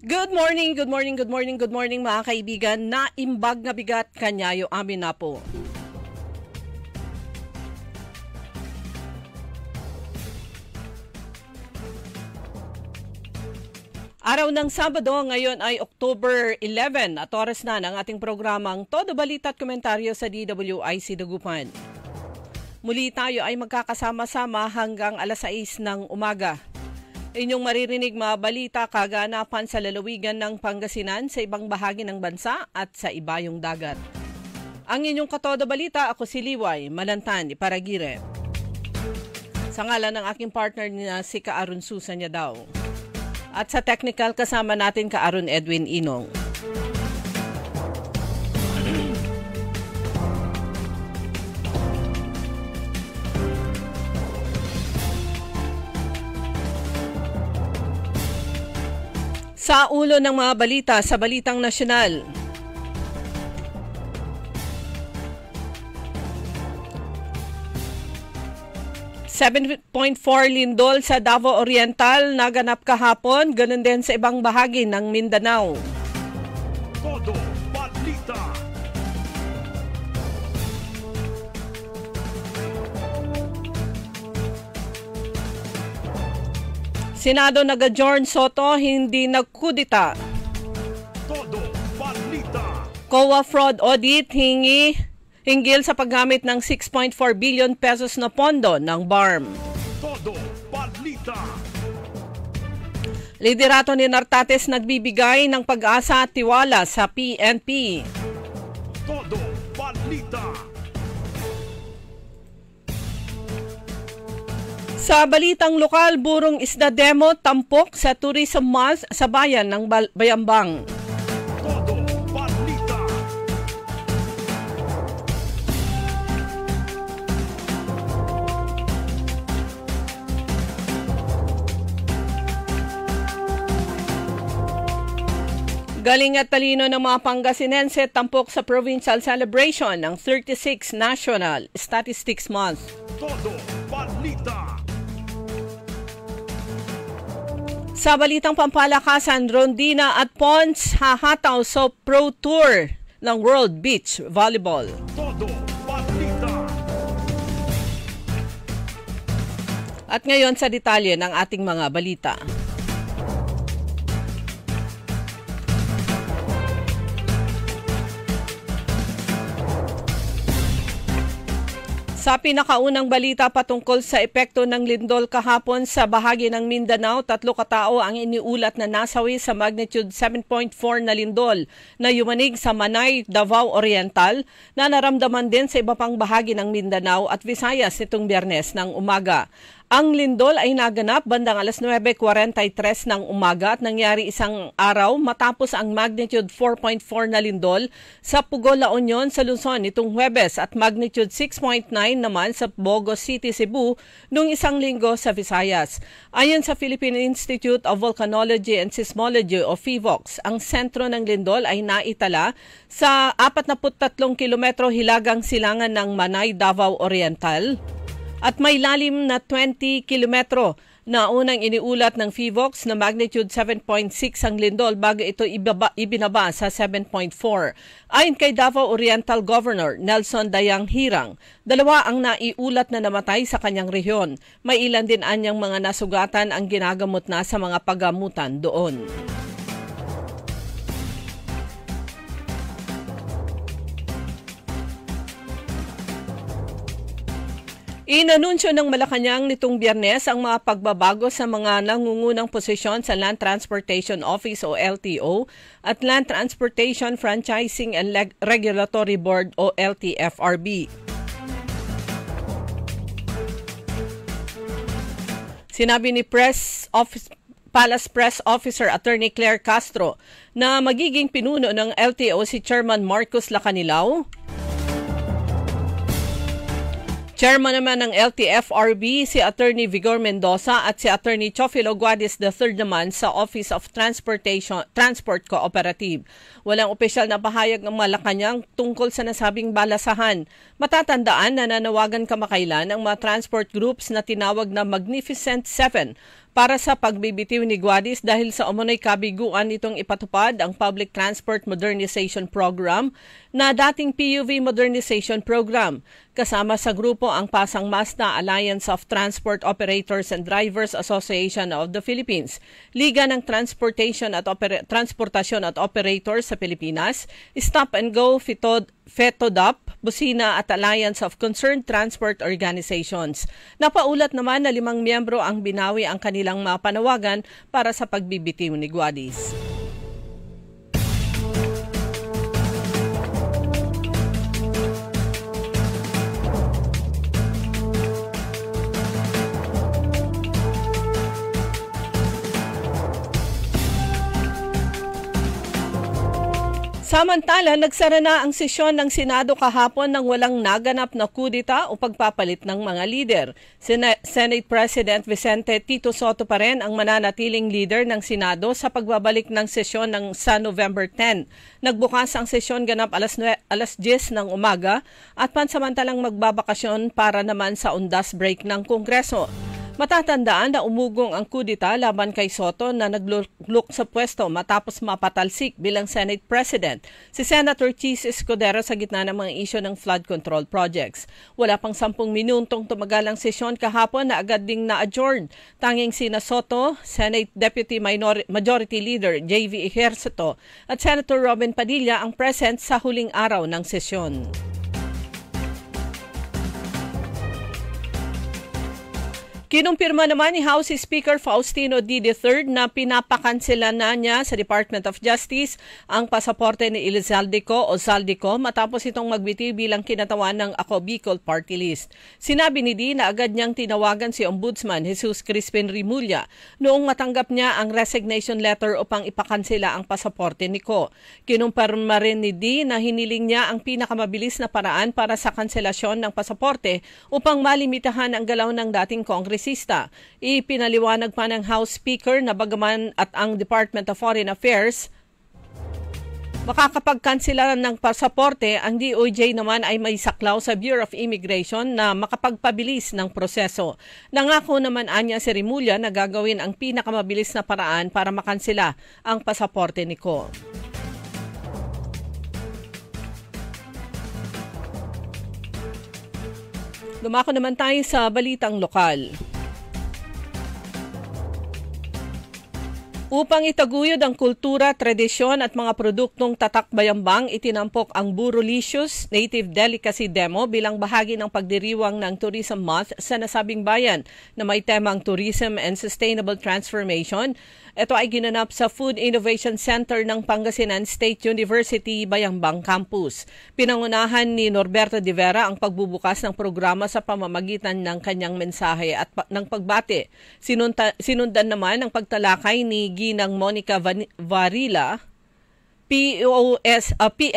Good morning, good morning, good morning, good morning mga kaibigan. Naimbag nga bigat kanyayo amin na po. Araw ng Sabado, ngayon ay October 11 at oras na ng ating programang Todo Balita at Komentaryo sa DWIC Dagupan. Muli tayo ay magkakasama-sama hanggang alas 6 ng umaga. Inyong maririnig mga balita kaganapan sa lalawigan ng Pangasinan sa ibang bahagi ng bansa at sa ibayong dagat. Ang inyong katodo balita, ako si Liway Malantan Iparagire. Sa ngalan ng aking partner na si Kaaron Susan niya daw. At sa technical kasama natin Kaaron Edwin Inong. Sa ulo ng mga balita sa Balitang Nasyonal. $7.4 lindol sa Davao Oriental naganap kahapon, ganun din sa ibang bahagi ng Mindanao. Todo Balita. Senado nag-adjourn Soto, hindi nagkudita. Todo Balita. COA fraud audit hinggil sa paggamit ng 6.4 billion pesos na pondo ng BARM. Todo Balita. Liderato ni Nartates nagbibigay ng pag-asa at tiwala sa PNP. Todo Balita. Sa balitang lokal, burong isda demo tampok sa Tourism Month sa bayan ng Bayambang. Todo Balita. Galing at talino ng mga Pangasinense tampok sa provincial celebration ng 36 National Statistics Month. Todo Balita. Sa balitang pampalakasan, Rondina at Pons hahataw sa Pro Tour ng World Beach Volleyball. Todo Balita. At ngayon sa detalye ng ating mga balita. Sa pinakaunang balita patungkol sa epekto ng lindol kahapon sa bahagi ng Mindanao, 3 katao ang iniulat na nasawi sa magnitude 7.4 na lindol na yumanig sa Manay, Davao Oriental na naramdaman din sa iba pang bahagi ng Mindanao at Visayas nitong Biyernes ng umaga. Ang lindol ay naganap bandang alas 9:43 ng umaga at nangyari isang araw matapos ang magnitude 4.4 na lindol sa Pugo, La Union sa Luzon nitong Huwebes at magnitude 6.9 naman sa Bogo City, Cebu noong isang linggo sa Visayas. Ayon sa Philippine Institute of Volcanology and Seismology o PHIVOLCS, ang sentro ng lindol ay naitala sa 43 kilometro hilagang silangan ng Manay, Davao Oriental. At may lalim na 20 kilometro na unang iniulat ng PHIVOLCS na magnitude 7.6 ang lindol bago ito ibinaba sa 7.4. Ayon kay Davao Oriental Governor Nelson Dayang Hirang, 2 ang naiulat na namatay sa kanyang rehiyon. May ilan din anyang mga nasugatan ang ginagamot na sa mga pagamutan doon. Inanunsyo ng Malacanang nitong Biyernes ang mga pagbabago sa mga nangungunang posisyon sa Land Transportation Office o LTO at Land Transportation Franchising and Regulatory Board o LTFRB. Sinabi ni Palace Press Officer Attorney Claire Castro na magiging pinuno ng LTO si Chairman Marcos Lacanilao. Chairman naman ng LTFRB si Attorney Vigor Mendoza at si Attorney Chofilo Guadis III naman sa Office of Transport Cooperative. Walang opisyal na pahayag ng Malacanang tungkol sa nasabing balasahan. Matatandaan na nanawagan kamakailan ang mga transport groups na tinawag na Magnificent Seven para sa pagbibitiw ni Guadis dahil sa umunoy kabiguan itong ipatupad ang Public Transport Modernization Program na dating PUV Modernization Program. Kasama sa grupo ang Pasang Mazda Alliance of Transport Operators and Drivers Association of the Philippines, Liga ng Transportasyon at Operators sa Pilipinas, Stop and Go, FETODAP, Busina at Alliance of Concerned Transport Organizations. Napaulat naman na 5 miyembro ang binawi ang kanilang mga panawagan para sa pagbibitiw ni Guadis. Samantala, nagsara na ang sesyon ng Senado kahapon nang walang naganap na kudita o pagpapalit ng mga leader. Senate President Vicente Tito Sotto pa rin ang mananatiling leader ng Senado sa pagbabalik ng sesyon sa November 10. Nagbukas ang sesyon ganap alas 10 ng umaga at pansamantalang magbabakasyon para naman sa undas break ng Kongreso. Matatandaan na umugong ang kudita laban kay Sotto na naglulok sa pwesto matapos mapatalsik bilang Senate President si Senator Chis Escudero sa gitna ng mga isyu ng flood control projects. Wala pang 10 minutong tumagal ang sesyon kahapon na agad ding na-adjourn. Tanging sina Sotto, Senate Deputy Majority Leader J.V. Ejercito at Senator Robin Padilla ang present sa huling araw ng sesyon. Kinumpirma naman ni House Speaker Faustino D. III na pinapakansela na niya sa Department of Justice ang pasaporte ni Elizaldico o Zaldico matapos itong magbitiw bilang kinatawan ng Ako Bicol Party List. Sinabi ni D na agad niyang tinawagan si Ombudsman Jesus Crispin Rimulya noong matanggap niya ang resignation letter upang ipakansela ang pasaporte ni Ko. Kinumpirma rin ni D na hiniling niya ang pinakamabilis na paraan para sa kanselasyon ng pasaporte upang malimitahan ang galaw ng dating kongresista. Ipinaliwanag pa ng House Speaker na bagaman at ang Department of Foreign Affairs makakapagkansela ng pasaporte, ang DOJ naman ay may saklaw sa Bureau of Immigration na makapagpabilis ng proseso. Nangako naman anya si Rimulya na gagawin ang pinakamabilis na paraan para makansela ang pasaporte ni Ko. Dumako naman tayo sa balitang lokal. Upang itaguyod ang kultura, tradisyon at mga produktong tatak Bayambang, itinampok ang Burolicious Native Delicacy Demo bilang bahagi ng pagdiriwang ng Tourism Month sa nasabing bayan na may temang Tourism and Sustainable Transformation. Ito ay ginanap sa Food Innovation Center ng Pangasinan State University, Bayambang Campus. Pinangunahan ni Norberto de Vera ang pagbubukas ng programa sa pamamagitan ng kanyang mensahe at ng pagbate. Sinundan naman ang pagtalakay ni Ginang Monica Varila, PSUDOST1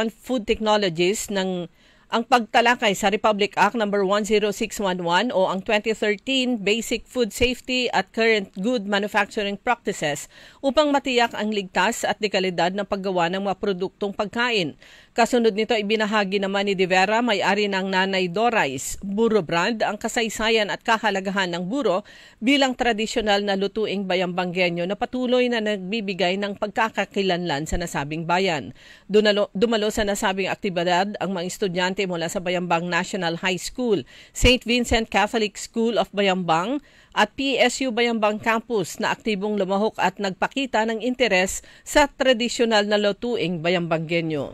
Food Technologies ng ang pagtalakay sa Republic Act No. 10611 o ang 2013 Basic Food Safety at Current Good Manufacturing Practices upang matiyak ang ligtas at dekalidad ng paggawa ng mga produktong pagkain. Kasunod nito, ibinahagi naman ni De Vera, may-ari ng Nanay Dorais Buro Brand, ang kasaysayan at kahalagahan ng buro bilang tradisyonal na lutuing bayambanggenyo na patuloy na nagbibigay ng pagkakakilanlan sa nasabing bayan. Dumalo sa nasabing aktibidad ang mga estudyante mula sa Bayambang National High School, St. Vincent Catholic School of Bayambang at PSU Bayambang Campus na aktibong lumahok at nagpakita ng interes sa tradisyonal na lutuing bayambanggenyo.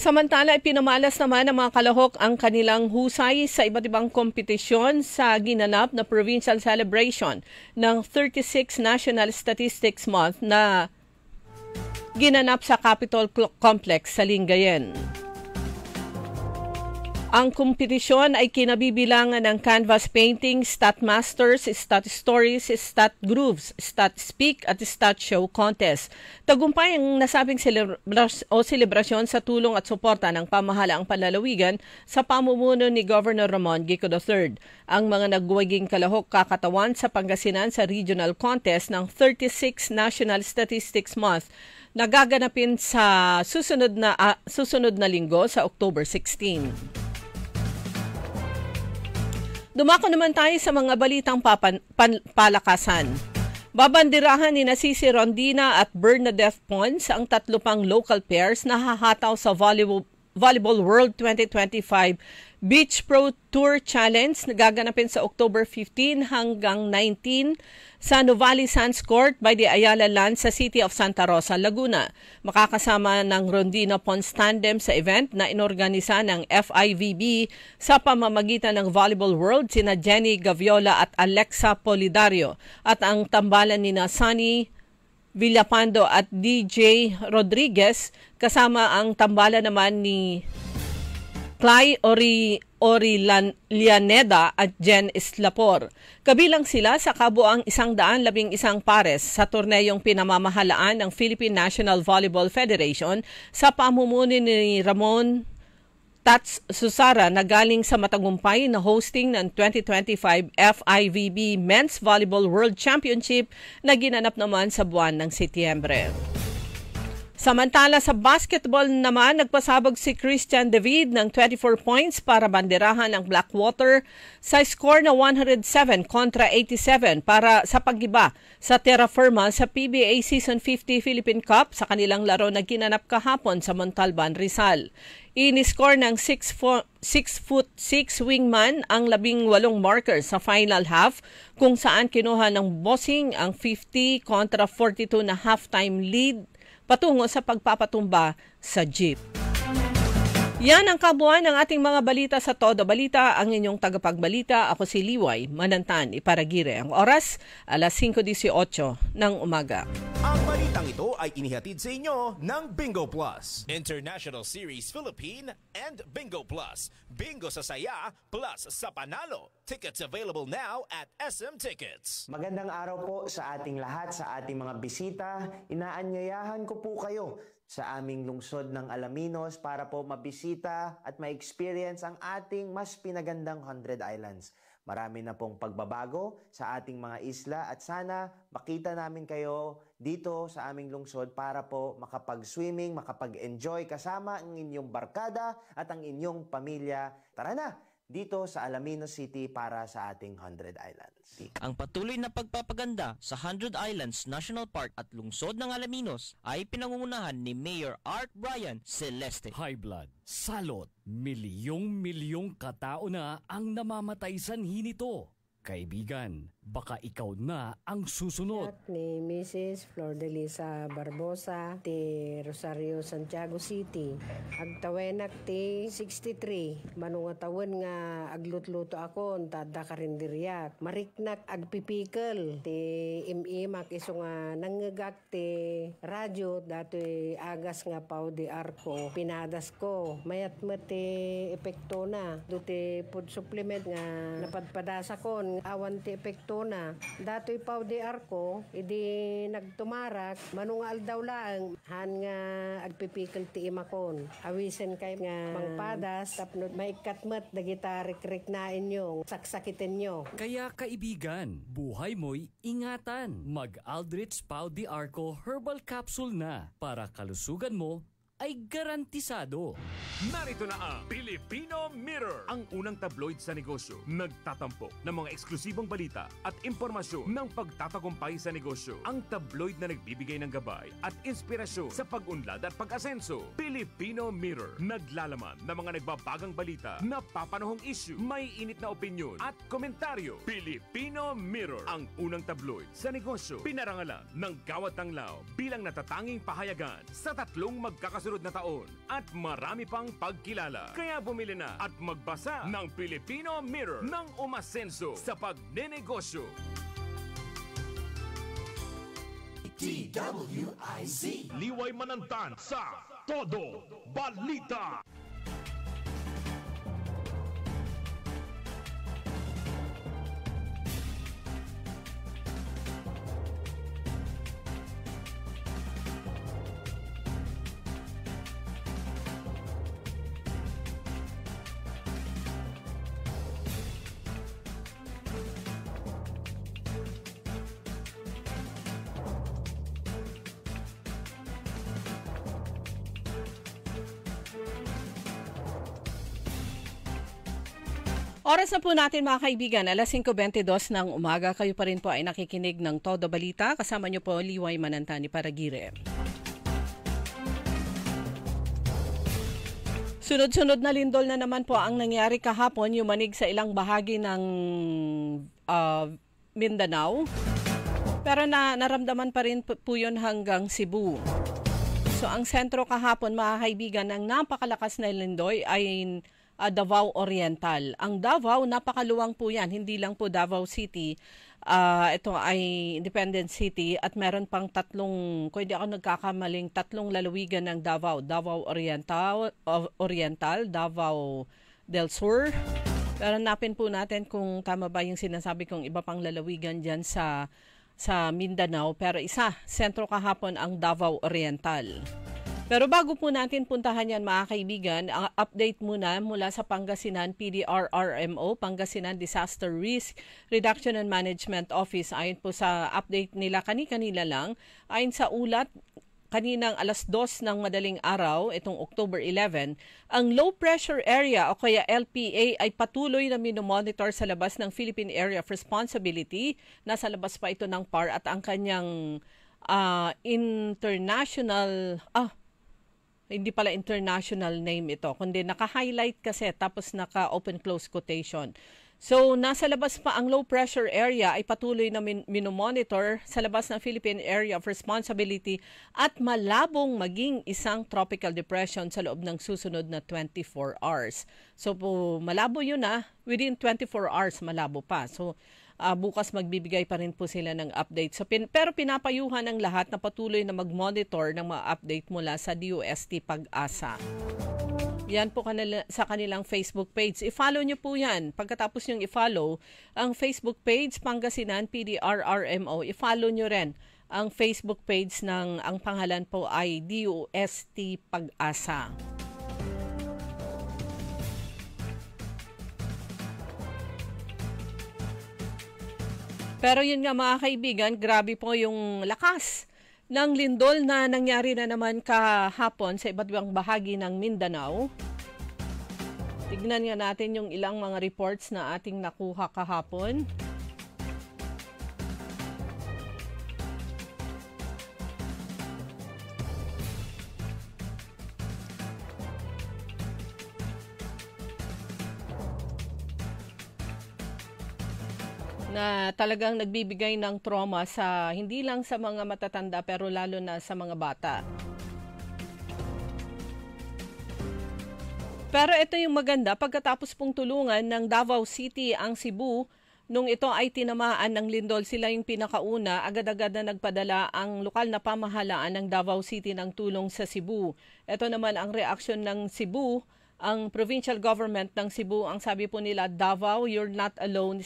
Samantala, ipinamalas naman ng mga kalahok ang kanilang husay sa iba't ibang kompetisyon sa ginanap na provincial celebration ng 36 National Statistics Month na ginanap sa Capitol Complex sa Lingayen. Ang kompetisyon ay kinabibilangan ng canvas painting, stat masters, stat stories, stat grooves, stat speak at stat show contest. Tagumpay ang nasabing selebrasyon sa tulong at suporta ng pamahalaang panlalawigan sa pamumuno ni Governor Ramon Gico III. Ang mga nagwaging kalahok kakatawan sa Pangasinan sa regional contest ng 36 National Statistics Month na gaganapin sa susunod na linggo sa October 16. Dumako naman tayo sa mga balitang palakasan. Babandirahan ni Sisi Rondina at Bernadette Pons ang 3 pang local pairs na hahataw sa Volleyball World 2025 Beach Pro Tour Challenge na gaganapin sa October 15 hanggang 19 sa Nuvali Sands Court by the Ayala Land sa City of Santa Rosa, Laguna. Makakasama ng Rondina Pons Tandem sa event na inorganisa ng FIVB sa pamamagitan ng Volleyball World sina Jenny Gaviola at Alexa Polidario at ang tambalan ni Sunny Villapando at DJ Rodriguez kasama ang tambalan naman ni Clay Lianeda at Jen Islapor. Kabilang sila sa kabuang 111 pares sa turneyong pinamamahalaan ng Philippine National Volleyball Federation sa pamumuno ni Ramon Tats Susara na galing sa matagumpay na hosting ng 2025 FIVB Men's Volleyball World Championship na ginanap naman sa buwan ng Setyembre. Samantala sa basketball naman, nagpasabog si Christian David ng 24 points para banderahan ang Blackwater sa score na 107 kontra 87 para sa paggiba sa Terra Firma sa PBA Season 50 Philippine Cup sa kanilang laro na ginanap kahapon sa Montalban, Rizal. Ini-score ng 6'6" wingman ang 18 markers sa final half kung saan kinuha ng Bossing ang 50 kontra 42 na halftime lead patungo sa pagpapatumba sa jeep. Yan ang kabuuan ng ating mga balita sa Todo Balita. Ang inyong tagapagbalita, ako si Liway Manantan Iparagire. Ang oras, alas 5:18 ng umaga. Ang balitang ito ay inihatid sa inyo ng Bingo Plus, International Series Philippine and Bingo Plus. Bingo sa saya plus sa panalo. Tickets available now at SM Tickets. Magandang araw po sa ating lahat, sa ating mga bisita. Inaanyayahan ko po kayo sa aming lungsod ng Alaminos para po mabisita at ma-experience ang ating mas pinagandang 100 Islands. Marami na pong pagbabago sa ating mga isla at sana makita namin kayo dito sa aming lungsod para po makapag-swimming, makapag-enjoy kasama ang inyong barkada at ang inyong pamilya. Tara na! Dito sa Alaminos City para sa ating 100 Islands. Ang patuloy na pagpapaganda sa 100 Islands National Park at lungsod ng Alaminos ay pinangungunahan ni Mayor Art Brian Celeste. High blood, salot, milyong-milyong katao na ang namamatay sanhi nito. Kaibigan, baka ikaw na ang susunod. Ni Mrs. Flor de Lisa Barbosa, ti Rosario, Santiago City. Agtawenak ti 63. Manungatawan nga aglutluto akon, tada karindiriyak. Mariknak agpipikal, ti imimak iso nga nanggagak ti radyo, dato'y agas nga pao di arko. Pinadas ko, mayat ti epekto na. Duti food supplement nga napadpadasa kon, awan ti epekto na. Dato'y pao di arko, idi nagtumarak, manungal daw lang, han nga agpipikal ti imakon. Awisen kay nga mangpadas, tapno maikatmat, dagita rik-rik na inyo, saksakitin nyo. Kaya kaibigan, buhay mo'y ingatan. Mag-Aldrich Pau di Arco Herbal Capsule na para kalusugan mo ay garantisado. Narito na ang Filipino Mirror, ang unang tabloid sa negosyo. Nagtatampok ng mga eksklusibong balita at impormasyon ng pagtatagumpay sa negosyo. Ang tabloid na nagbibigay ng gabay at inspirasyon sa pag-unlad at pag-asenso. Filipino Mirror, naglalaman ng mga nagbabagang balita, napapanahong issue, may init na opinyon at komentaryo. Filipino Mirror, ang unang tabloid sa negosyo. Pinarangalan ng Gawad Tanglao bilang natatanging pahayagan sa 3 magkakasunod na taon at marami pang pagkilala. Kaya bumili na at magbasa ng Filipino Mirror ng umasenso sa pagnenegosyo. DWIZ. Liway Manantan sa Todo Balita. Oras na po natin mga kaibigan, alas 5:22 ng umaga. Kayo pa rin po ay nakikinig ng Todo Balita. Kasama niyo po Liway Manantani Paragire. Sunod-sunod na lindol na naman po ang nangyari kahapon, yumanig sa ilang bahagi ng Mindanao. Pero naramdaman pa rin po yun hanggang Cebu. So ang sentro kahapon mga kaibigan ng napakalakas na lindol ay Davao Oriental. Ang Davao, napakaluwang po yan. Hindi lang po Davao City. Ito ay Independent City at meron pang tatlong, kung hindi ako nagkakamaling, tatlong lalawigan ng Davao. Davao Oriental, Davao del Sur. Pero hanapin po natin kung tama ba yung sinasabi kong iba pang lalawigan dyan sa Mindanao. Pero isa, sentro kahapon ang Davao Oriental. Pero bago po natin puntahan yan mga kaibigan, ang update muna mula sa Pangasinan PDRRMO, Pangasinan Disaster Risk Reduction and Management Office. Ayon po sa update nila kanina lang, ayon sa ulat kaninang alas 2 ng madaling araw, itong October 11, ang low pressure area o kaya LPA ay patuloy na minomonitor sa labas ng Philippine Area of Responsibility. Nasa labas pa ito ng PAR at ang kanyang hindi pala international name ito, kundi naka-highlight kasi tapos naka-open close quotation. So, nasa labas pa ang low pressure area ay patuloy na minomonitor sa labas ng Philippine Area of Responsibility at malabong maging isang tropical depression sa loob ng susunod na 24 hours. So, malabo yun within 24 hours malabo pa. So, bukas magbibigay pa rin po sila ng update. So, pero pinapayuhan ng lahat na patuloy na mag-monitor ng mga update mula sa DOST Pag-asa. Yan po sa kanilang Facebook page. I-follow nyo po yan. Pagkatapos nyo i-follow ang Facebook page Pangasinan PDRRMO, i-follow nyo rin ang Facebook page ng ang pangalan po ay DOST Pag-asa. Pero yun nga mga kaibigan, grabe po yung lakas ng lindol na nangyari na naman kahapon sa iba't ibang bahagi ng Mindanao. Tignan nga natin yung ilang mga reports na ating nakuha kahapon. Na talagang nagbibigay ng trauma sa hindi lang sa mga matatanda pero lalo na sa mga bata. Pero ito yung maganda, pagkatapos pong tulungan ng Davao City ang Cebu, nung ito ay tinamaan ng lindol, sila yung pinakauna, agad-agad na nagpadala ang lokal na pamahalaan ng Davao City ng tulong sa Cebu. Ito naman ang reaksyon ng Cebu. Ang provincial government ng Cebu, ang sabi po nila, Davao, you're not alone,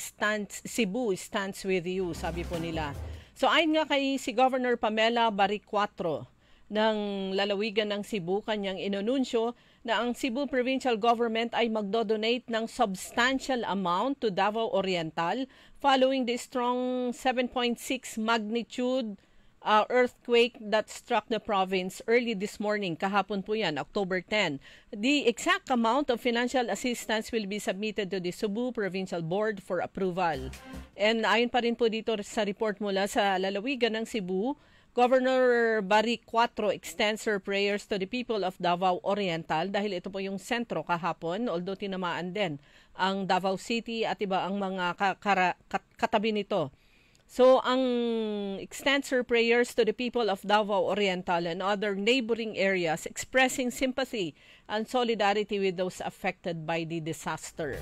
Cebu stands with you, sabi po nila. So ayon nga kay si Governor Pamela Baricuatro ng lalawigan ng Cebu, kanyang inununsyo na ang Cebu Provincial Government ay magdodonate ng substantial amount to Davao Oriental following the strong 7.6 magnitude earthquake that struck the province early this morning. Kahapon po yan, October 10. The exact amount of financial assistance will be submitted to the Cebu Provincial Board for approval. And ayon pa rin po dito sa report mula sa lalawigan ng Cebu, Governor Baricuatro extends her prayers to the people of Davao Oriental dahil ito po yung sentro kahapon, although tinamaan din ang Davao City at iba ang mga katabi nito. So, ang extends her prayers to the people of Davao Oriental and other neighboring areas, expressing sympathy and solidarity with those affected by the disaster.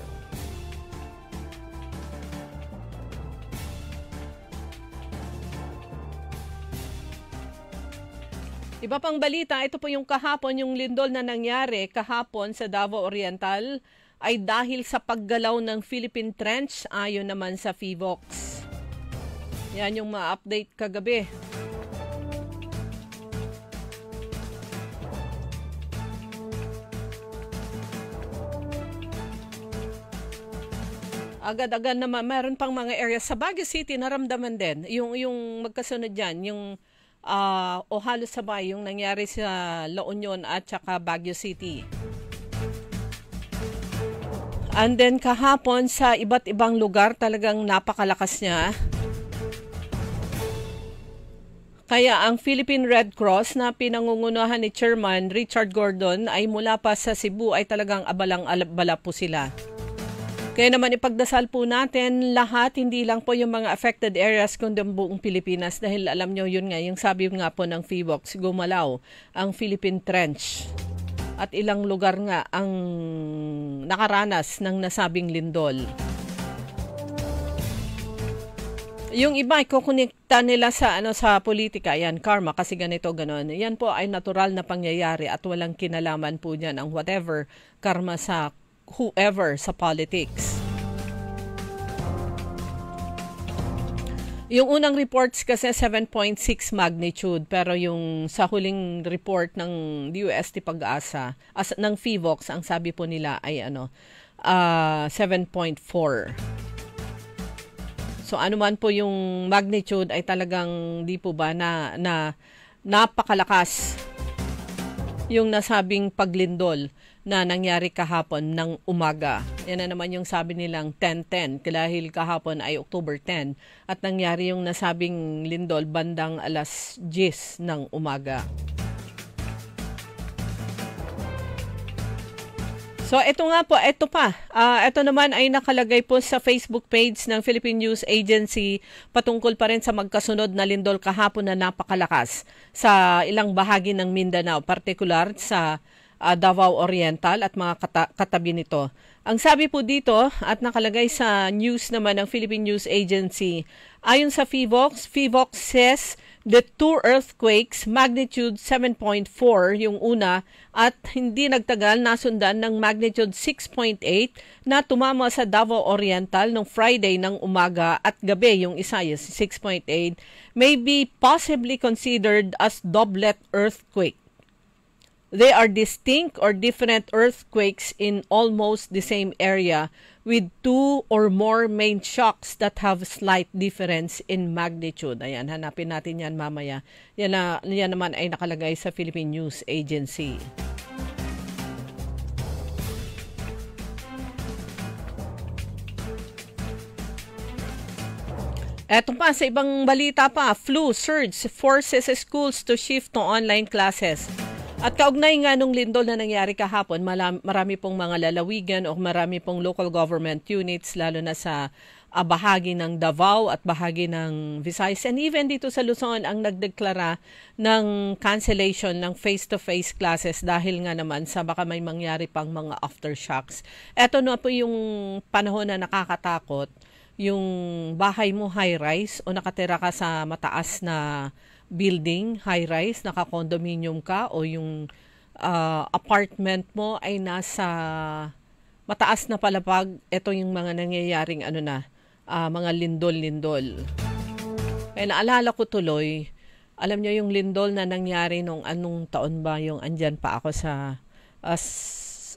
Iba pang balita, ito po yung kahapon, yung lindol na nangyari kahapon sa Davao Oriental ay dahil sa paggalaw ng Philippine Trench ayon naman sa PHIVOX. Yan yung ma-update kagabi. Agad-agad naman, meron pang mga areas. Sa Baguio City, naramdaman din. Yung magkasunod dyan, yung o halos sabay, yung nangyari sa La Union at saka Baguio City. And then kahapon sa iba't ibang lugar talagang napakalakas niya. Kaya ang Philippine Red Cross na pinangungunahan ni Chairman Richard Gordon ay mula pa sa Cebu ay talagang abalang-abala po sila. Kaya naman ipagdasal po natin lahat, hindi lang po yung mga affected areas kundi ang buong Pilipinas dahil alam nyo yun nga, yung sabi nga po ng PHIVOX, gumalaw ang Philippine Trench. At ilang lugar nga ang nakaranas ng nasabing lindol. Yung iba ay kukonekta nila sa sa politika, yan karma kasi ganito ganon. Yan po ay natural na pangyayari at walang kinalaman po niyan ang whatever karma sa whoever sa politics. Yung unang reports kasi 7.6 magnitude pero yung sa huling report ng DOST Pag-asa ng PHIVOX ang sabi po nila ay 7.4. So ano man po yung magnitude ay talagang di po ba na napakalakas yung nasabing paglindol na nangyari kahapon ng umaga. Yan na naman yung sabi nilang 10:10 dahil kahapon ay October 10 at nangyari yung nasabing lindol bandang alas 10 ng umaga. So ito nga po, ito pa. Ito naman ay nakalagay po sa Facebook page ng Philippine News Agency patungkol pa rin sa magkasunod na lindol kahapon na napakalakas sa ilang bahagi ng Mindanao, partikular sa Davao Oriental at mga katabi nito. Ang sabi po dito at nakalagay sa news naman ng Philippine News Agency, ayon sa PHIVOX says the two earthquakes, magnitude 7.4 yung una at hindi nagtagal nasundan ng magnitude 6.8 na tumama sa Davao Oriental noong Friday ng umaga at gabi yung isa, 6.8, may be possibly considered as doublet earthquake. They are distinct or different earthquakes in almost the same area with two or more main shocks that have slight difference in magnitude. Ayan, hanapin natin yan mamaya. Yan naman ay nakalagay sa Philippine News Agency. Eto pa, sa ibang balita pa, flu surge forces schools to shift to online classes. At kaugnay nga nung lindol na nangyari kahapon, marami pong mga lalawigan o marami pong local government units, lalo na sa bahagi ng Davao at bahagi ng Visayas and even dito sa Luzon ang nagdeklara ng cancellation ng face-to-face classes dahil nga naman sa baka may mangyari pang mga aftershocks. Eto na po yung panahon na nakakatakot, yung bahay mo high-rise o nakatira ka sa mataas na building, high-rise, naka-condominium ka o yung apartment mo ay nasa mataas na palapag, ito yung mga nangyayaring mga lindol-lindol. Kaya naalala ko tuloy, alam niyo yung lindol na nangyari nung anong taon ba yung andyan pa ako sa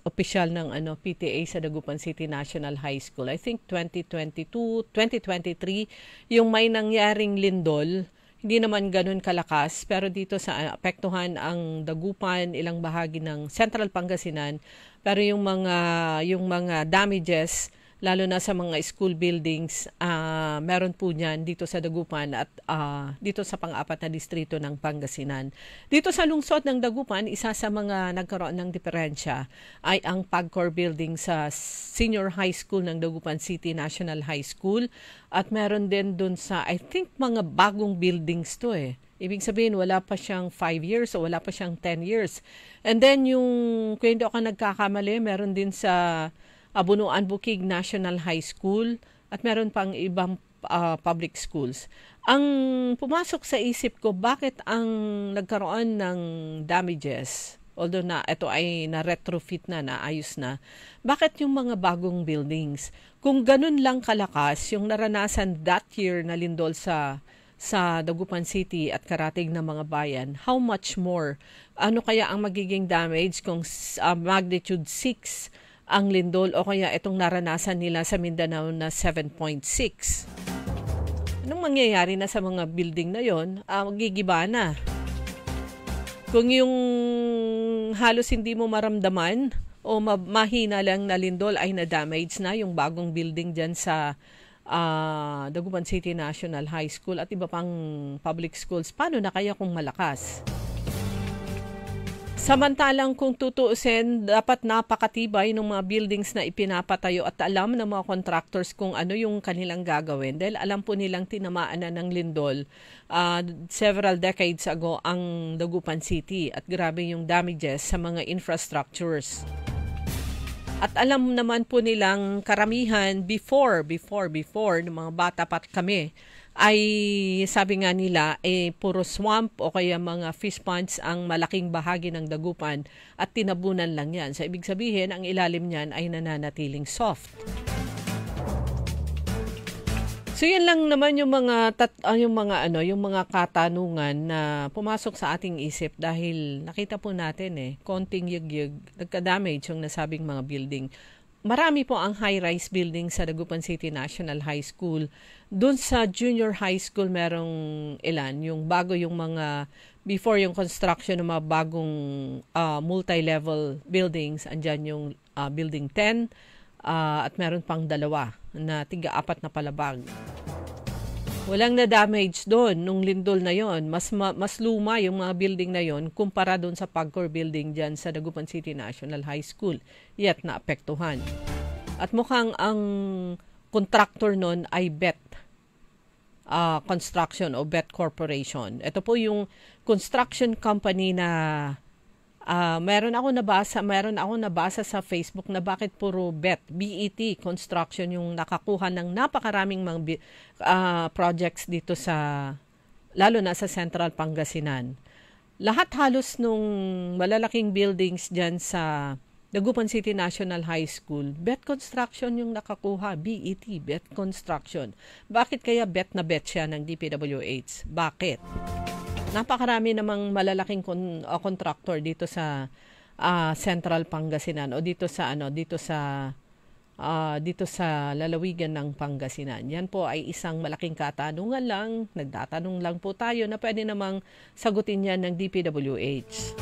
opisyal ng PTA sa Dagupan City National High School. I think 2022, 2023, yung may nangyaring lindol. Hindi naman ganun kalakas, pero dito sa apektuhan ang Dagupan, ilang bahagi ng Central Pangasinan, pero yung mga damages, lalo na sa mga school buildings, meron po niyan dito sa Dagupan at dito sa pang-apat na distrito ng Pangasinan. Dito sa lungsod ng Dagupan, isa sa mga nagkaroon ng diferensya ay ang PAGCOR building sa Senior High School ng Dagupan City National High School at meron din dun sa, I think, mga bagong buildings to Ibig sabihin, wala pa siyang 5 years o wala pa siyang 10 years. And then kung hindi ako nagkakamali, meron din sa Bunuan Bukig National High School at meron pang ibang public schools. Ang pumasok sa isip ko, bakit ang nagkaroon ng damages, although na ito ay na-retrofit na, naayos na, bakit yung mga bagong buildings? Kung ganun lang kalakas yung naranasan that year na lindol sa Dagupan City at karatig ng mga bayan, how much more? Ano kaya ang magiging damage kung magnitude 6 ang lindol o kaya itong naranasan nila sa Mindanao na 7.6. Anong mangyayari na sa mga building na yon? Magigiba na. Kung yung halos hindi mo maramdaman o mahina lang na lindol ay na-damage na yung bagong building dyan sa Dagupan City National High School at iba pang public schools. Paano na kaya kung malakas? Samantalang kung tutuusin, dapat napakatibay ng mga buildings na ipinapatayo at alam ng mga contractors kung ano yung kanilang gagawin. Dahil alam po nilang tinamaan na ng lindol several decades ago ang Dagupan City at grabe yung damages sa mga infrastructures. At alam naman po nilang karamihan before ng mga bata pa kami, ay sabi nga nila puro swamp o kaya mga fish ponds ang malaking bahagi ng Dagupan at tinabunan lang yan. So ibig sabihin ang ilalim niyan ay nananatiling soft. So yan lang naman yung mga katanungan na pumasok sa ating isip dahil nakita po natin konting yugyug, nagka-damage yung nasabing mga building. Marami po ang high-rise building sa Dagupan City National High School. Doon sa junior high school merong ilan, yung bago yung mga before yung construction ng mga bagong multi-level buildings, andyan yung building 10 at meron pang 2 na tiga-4 na palabag. Walang na-damage doon nung lindol na yon. Mas luma yung mga building na yon kumpara doon sa Pagcor building dyan sa Dagupan City National High School. Yet naapektuhan. At mukhang ang contractor nun ay BET Construction o BET Corporation. Ito po yung construction company na meron ako nabasa sa Facebook na bakit puro BET Construction yung nakakuha ng napakaraming mga projects dito lalo na sa Central Pangasinan. Lahat halos nung malalaking buildings dyan sa Dagupan City National High School, BET Construction yung nakakuha, BET Construction. Bakit kaya BET na BET siya ng DPWH? Bakit? Napakarami namang malalaking contractor dito sa Central Pangasinan o dito sa lalawigan ng Pangasinan. Yan po ay isang malaking katanungan lang. Nagtatanong lang po tayo na pwede namang sagutin yan ng DPWH.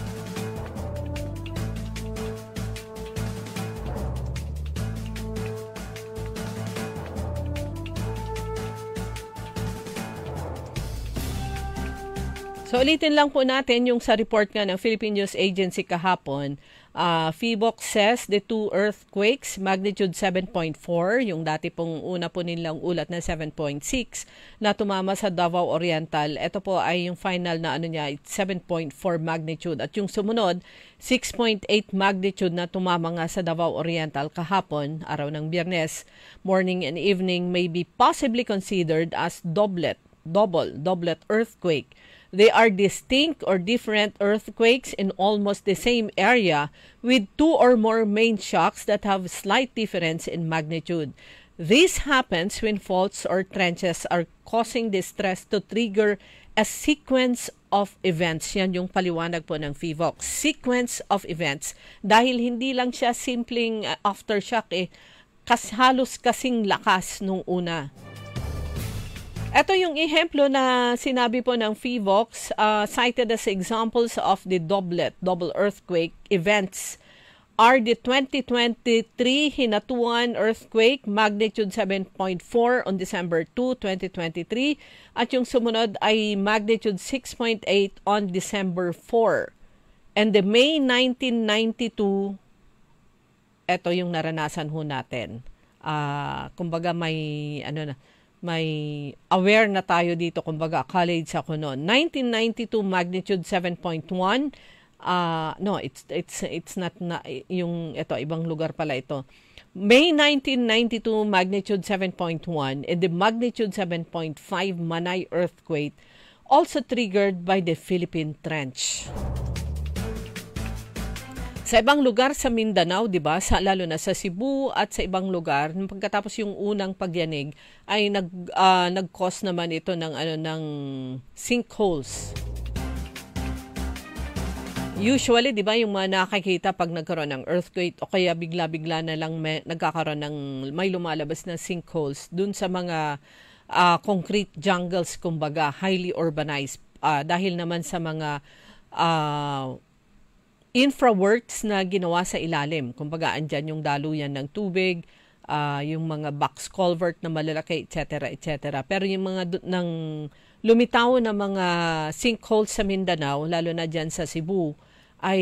So ulitin lang po natin yung sa report nga ng Philippine News Agency kahapon. PHIVOLCS says the 2 earthquakes, magnitude 7.4, yung dati pong una po nilang ulat na 7.6 na tumama sa Davao Oriental. Ito po ay yung final na 7.4 magnitude. At yung sumunod, 6.8 magnitude na tumama nga sa Davao Oriental kahapon, araw ng Biyernes. Morning and evening may be possibly considered as double earthquake. They are distinct or different earthquakes in almost the same area with 2 or more main shocks that have slight difference in magnitude. This happens when faults or trenches are causing distress to trigger a sequence of events. Yan yung paliwanag po ng PHIVOLCS. Sequence of events. Dahil hindi lang siya simpleng aftershock halos kasing lakas nung una. Ito yung ehemplo na sinabi po ng PHIVOLCS cited as examples of the double earthquake events are the 2023 Hinatuan earthquake, magnitude 7.4 on December 2, 2023 at yung sumunod ay magnitude 6.8 on December 4. And the May 1992, ito yung naranasan ho natin. Kumbaga may aware na tayo dito, kumbaga college ako noon. 1992 magnitude 7.1. It's not yung ito, ibang lugar pala ito. May 1992 magnitude 7.1 and the magnitude 7.5 Manay earthquake also triggered by the Philippine Trench. Sa ibang lugar sa Mindanao, 'di ba? Lalo na sa Cebu at sa ibang lugar, pagkatapos yung unang pagyanig ay nag-cause naman ito ng sinkholes. Usually, 'di ba, yung mga nakakita pag nagkaroon ng earthquake o kaya bigla-bigla na lang nagkakaroon ng may lumalabas na sinkholes dun sa mga concrete jungles, kumbaga, highly urbanized dahil naman sa mga infra-works na ginawa sa ilalim. Kumbaga, andyan yung daluyan ng tubig, yung mga box culvert na malalaki, etc., etc. Pero yung mga ng lumitaw na mga sinkholes sa Mindanao, lalo na dyan sa Cebu, ay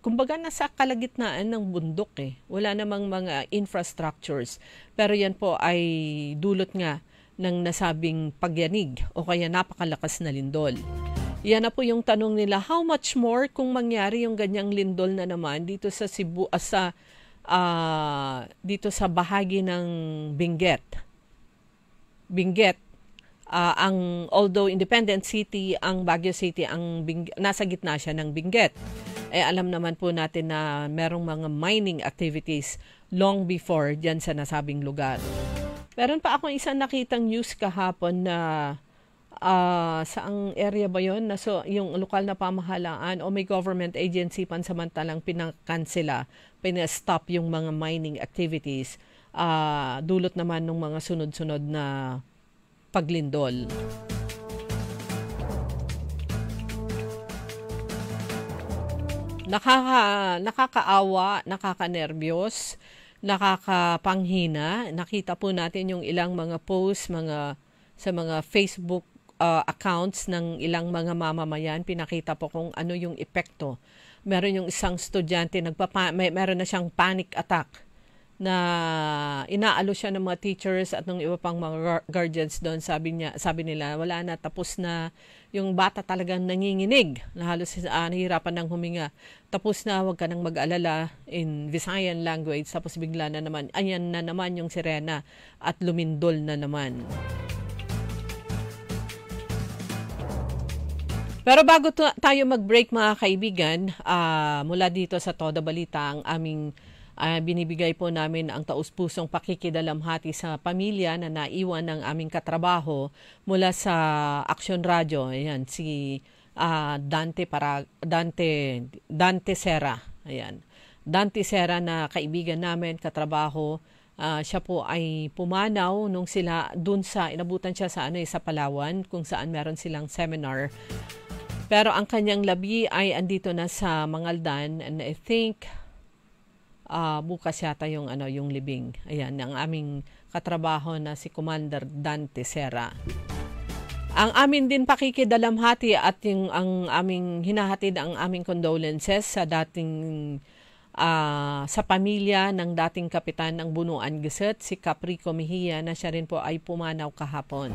kumbaga nasa kalagitnaan ng bundok eh. Wala namang mga infrastructures. Pero yan po ay dulot nga ng nasabing pagyanig o kaya napakalakas na lindol. Yan na po yung tanong nila, how much more kung mangyari yung ganyang lindol na naman dito sa Cebu, dito sa bahagi ng Benguet. Benguet, although independent city, ang Baguio City, nasa gitna siya ng Benguet. Alam naman po natin na merong mga mining activities long before dyan sa nasabing lugar. Meron pa akong isang nakitang news kahapon na saang area ba yun? Yung lokal na pamahalaan o may government agency pansamantalang pinakansela, pinastop yung mga mining activities. Dulot naman ng mga sunod-sunod na paglindol. Nakakaawa, nakakanerbiyos, nakakapanghina. Nakita po natin yung ilang mga posts sa mga Facebook accounts ng ilang mga mamamayan. Pinakita po kung ano yung epekto. Meron yung isang estudyante, meron na siyang panic attack na inaalo siya ng mga teachers at ng iba pang mga guardians doon. Sabi nila, wala na, tapos na yung bata talagang nanginginig, na halos nahihirapan ng huminga. Tapos na, huwag ka nang mag-alala in Visayan language. Tapos bigla na naman, ayan na naman yung sirena at lumindol na naman. Pero bago tayo mag-break mga kaibigan, mula dito sa Toda Balita, ang aming binibigay po namin ang taus-pusong pakikidalamhati sa pamilya na naiwan ng aming katrabaho mula sa Action Radio. Ayan, si Dante Serra. Ayan. Dante Serra na kaibigan namin, katrabaho. Siya po ay pumanaw nung inabutan siya sa Palawan, kung saan meron silang seminar. Pero ang kanyang labi ay andito na sa Mangaldan, and I think bukas yata yung libing. Ayan, ang aming katrabaho na si Commander Dante Serra. Ang amin din pakikidalamhati at ang aming hinahatid ang aming condolences sa sa pamilya ng dating kapitan ng Bunuan Gazette, si Caprico Mejia, na siya rin po ay pumanaw kahapon.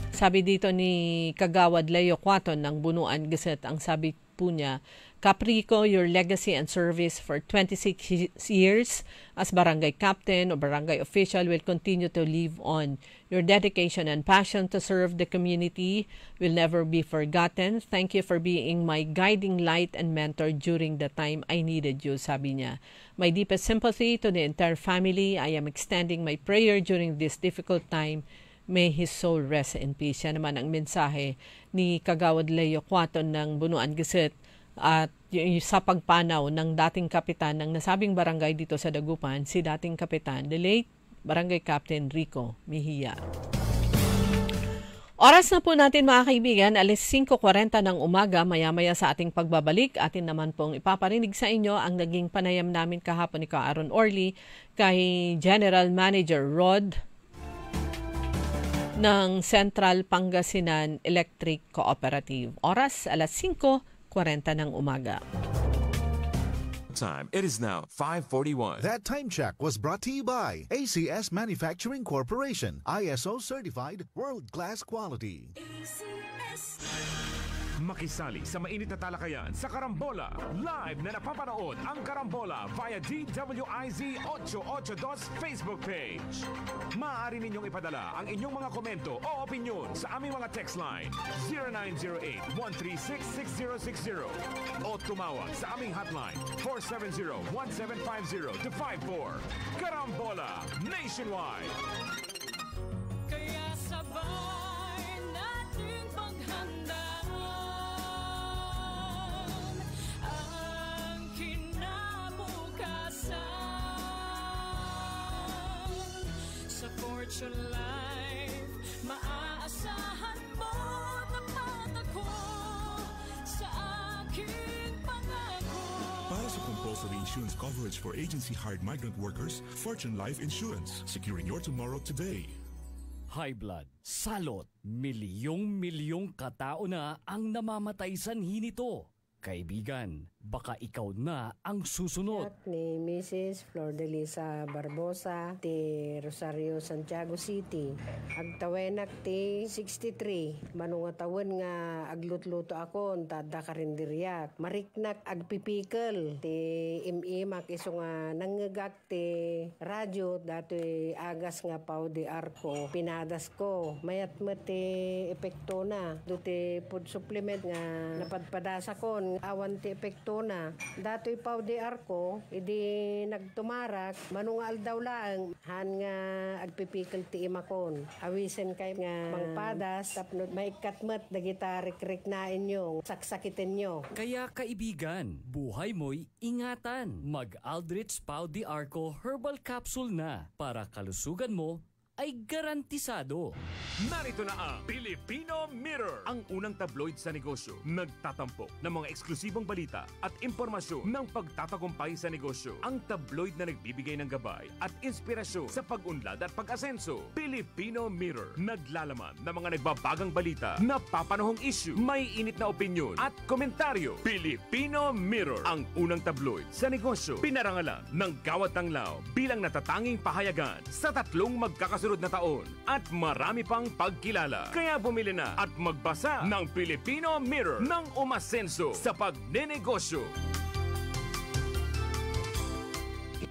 Sabi dito ni Kagawad Leo Quaton ng Bunuan Gazette, ang sabi po niya, Caprico, your legacy and service for 26 years as barangay captain or barangay official will continue to live on. Your dedication and passion to serve the community will never be forgotten. Thank you for being my guiding light and mentor during the time I needed you, sabi niya. My deepest sympathy to the entire family. I am extending my prayer during this difficult time. May his soul rest in peace. Yan naman ang mensahe ni Kagawad Leo Quaton ng Bunuan Gazette. At sa pagpanaw ng dating kapitan ng nasabing barangay dito sa Dagupan, si dating kapitan, the late Barangay Captain Rico Mejia. Oras na po natin mga kaibigan, 5:40 ng umaga, maya-maya sa ating pagbabalik. Atin naman pong ipaparinig sa inyo ang naging panayam namin kahapon ni Aaron Orly kay General Manager Rod ng Central Pangasinan Electric Cooperative. Oras, 5:40 ng umaga. Time. It is now 5:41. That time check was brought to you by ACS Manufacturing Corporation, ISO certified world-class quality. Makisali sa mainit na talakayan sa Karambola. Live na napapanood ang Karambola via DWIZ 882 Facebook page. Maaari ninyong ipadala ang inyong mga komento o opinion sa aming mga text line 0908-136-6060 o tumawag sa aming hotline 470-1750-54. Karambola Nationwide. Kaya sabay natin paghanda Fortune Life, maaasahan mo tapat ako sa aking pangako. Para sa compulsory insurance coverage for agency-hired migrant workers, Fortune Life Insurance. Securing your tomorrow today. High blood, salot, milyong-milyong katao na ang namamatay sanhi nito. Kaibigan, baka ikaw na ang susunod. Ni Mrs. Flor de Lisa Barbosa, ti Rosario, Santiago City. Agtawenak ti 63. Manungatawan nga aglutluto akon, tada karindiriyak. Mariknak agpipikal, ti imimak iso nga nanggagak ti radyo, dati agas nga pao di arko. Pinadas ko, mayat ti epekto na. Duti food supplement nga napadpadasa kon, awan ti epekto na. Dato'y pao di arko, idi nagtumarak, manungal daw lang, han nga agpipikal ti imakon. Awisen kay nga mangpadas, tapno maikatmat, dagita rik-rik na inyo, saksakitin nyo. Kaya kaibigan, buhay mo'y ingatan. Mag-Aldrich Pau di Arco Herbal Capsule na para kalusugan mo ay garantisado. Narito na ang Filipino Mirror, ang unang tabloid sa negosyo. Nagtatampok ng mga eksklusibong balita at impormasyon ng pagtatagumpay sa negosyo. Ang tabloid na nagbibigay ng gabay at inspirasyon sa pag-unlad at pag-asenso. Filipino Mirror, naglalaman ng mga nagbabagang balita, napapanahong issue, may init na opinyon at komentaryo. Filipino Mirror, ang unang tabloid sa negosyo. Pinarangalan ng Gawad Tanglao bilang natatanging pahayagan sa 3 magkakasunod na taon at marami pang pagkilala. Kaya bumili na at magbasa ng Filipino Mirror ng umasenso sa pagnenegosyo.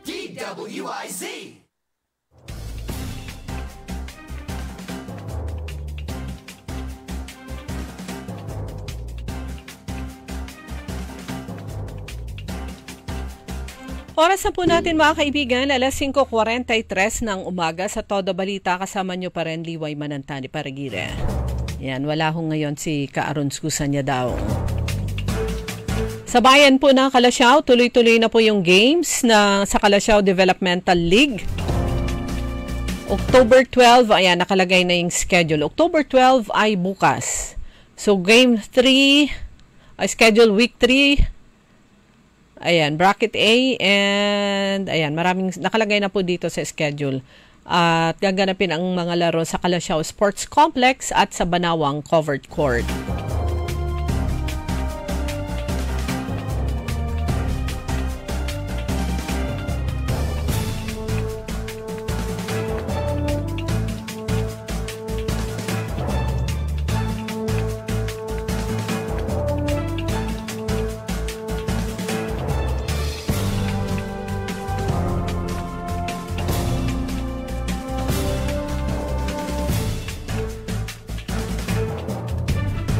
DWIZ! Oras na po natin mga kaibigan, alas 5:43 ng umaga sa Todo Balita. Kasama nyo pa rin Liway Manantani Paragire. Yan, wala ho ngayon si Kaaron Skusanya daw. Sa bayan po ng Kalasyaw, tuloy-tuloy na po yung games sa Kalasyaw Developmental League. October 12, ayan, nakalagay na yung schedule. October 12 ay bukas. So game 3, schedule week 3, ayan, bracket A, and ayan, maraming nakalagay na po dito sa schedule. At gaganapin ang mga laro sa Kalasyaw Sports Complex at sa Banawang Covered Court.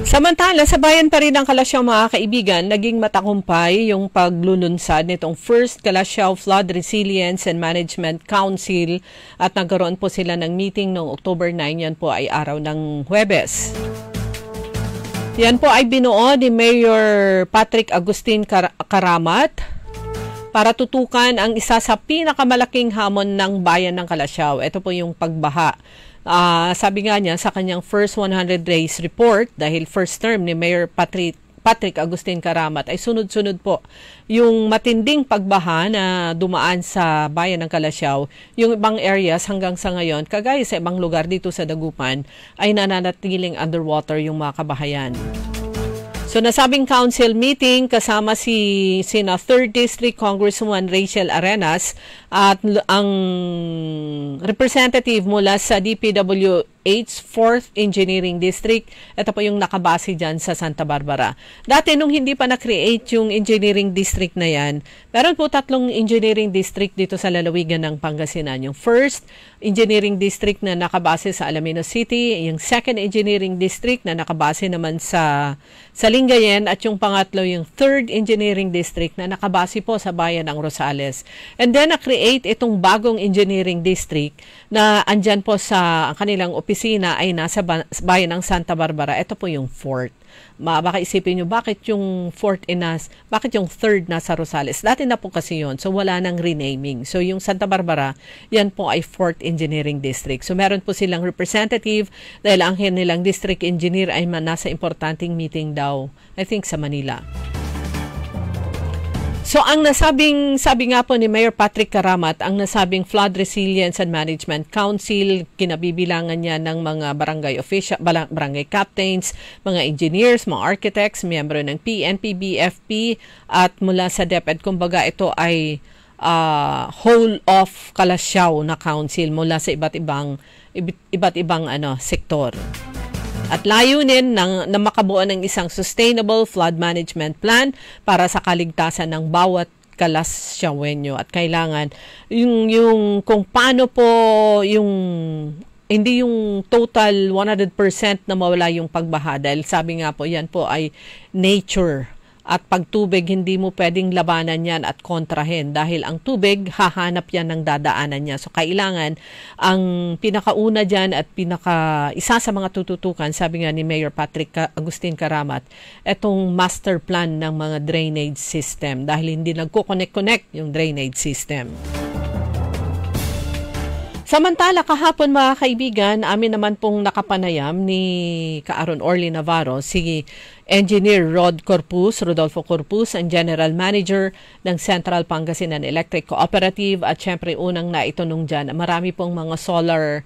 Samantala, sa bayan pa rin ng Kalasyaw mga kaibigan, naging matagumpay yung paglulunsad nitong First Kalasyaw Flood Resilience and Management Council at nagkaroon po sila ng meeting noong October 9, yan po ay araw ng Huwebes. Yan po ay binuo ni Mayor Patrick Agustin Karamat para tutukan ang isa sa pinakamalaking hamon ng bayan ng Kalasyaw. Ito po yung pagbaha. Sabi nga niya sa kanyang first 100 days report, dahil first term ni Mayor Patrick Agustin Karamat ay sunod-sunod po yung matinding pagbaha na dumaan sa bayan ng Kalasyaw. Yung ibang areas hanggang sa ngayon, kagaya sa ibang lugar dito sa Dagupan, ay nananatiling underwater yung mga kabahayan. So nasabing council meeting kasama sina 3rd District Congresswoman Rachel Arenas at ang representative mula sa DPWH 4th Engineering District. Ito po yung nakabase dyan sa Santa Barbara. Dati nung hindi pa na-create yung engineering district na yan, meron po 3 engineering district dito sa lalawigan ng Pangasinan. Yung 1st Engineering District na nakabase sa Alaminos City, yung 2nd Engineering District na nakabase naman sa Lingayen, at yung pangatlo yung 3rd Engineering District na nakabase po sa bayan ng Rosales. And then na-create itong bagong Engineering District na andyan po sa kanilang opisina ay nasa bayan ng Santa Barbara. Ito po yung 4th. Baka isipin nyo, bakit yung 4th bakit yung 3rd nasa Rosales? Dati na po kasi yun, so wala nang renaming. So yung Santa Barbara, yan po ay 4th Engineering District. So meron po silang representative dahil ang nilang district engineer ay nasa importanteng meeting daw, I think sa Manila. So ang sabi nga po ni Mayor Patrick Karamat, ang nasabing Flood Resilience and Management Council, kinabibilangan niya ng mga barangay official, barangay captains, mga engineers, mga architects, miyembro ng PNP, BFP at mula sa DepEd. Kumbaga ito ay whole of Kalasyaw na council mula sa iba't ibang sektor. At layunin na makabuo ng isang sustainable flood management plan para sa kaligtasan ng bawat Kalasyawenyo. At kailangan yung kung paano po hindi yung total 100% na mawala yung pagbaha. Dahil sabi nga po, yan po ay nature. At pag tubig, hindi mo pwedeng labanan yan at kontrahin dahil ang tubig, hahanap yan ng dadaanan niya. So, kailangan ang pinakauna dyan at isa sa mga tututukan, sabi nga ni Mayor Patrick Agustin Karamat, etong master plan ng mga drainage system dahil hindi nagko-connect yung drainage system. Samantala, kahapon mga kaibigan, amin naman pong nakapanayam ni Kaaron Orly Navarro, si Engineer Rodolfo Corpus, ang General Manager ng Central Pangasinan Electric Cooperative at syempre unang naitunong dyan, marami pong mga solar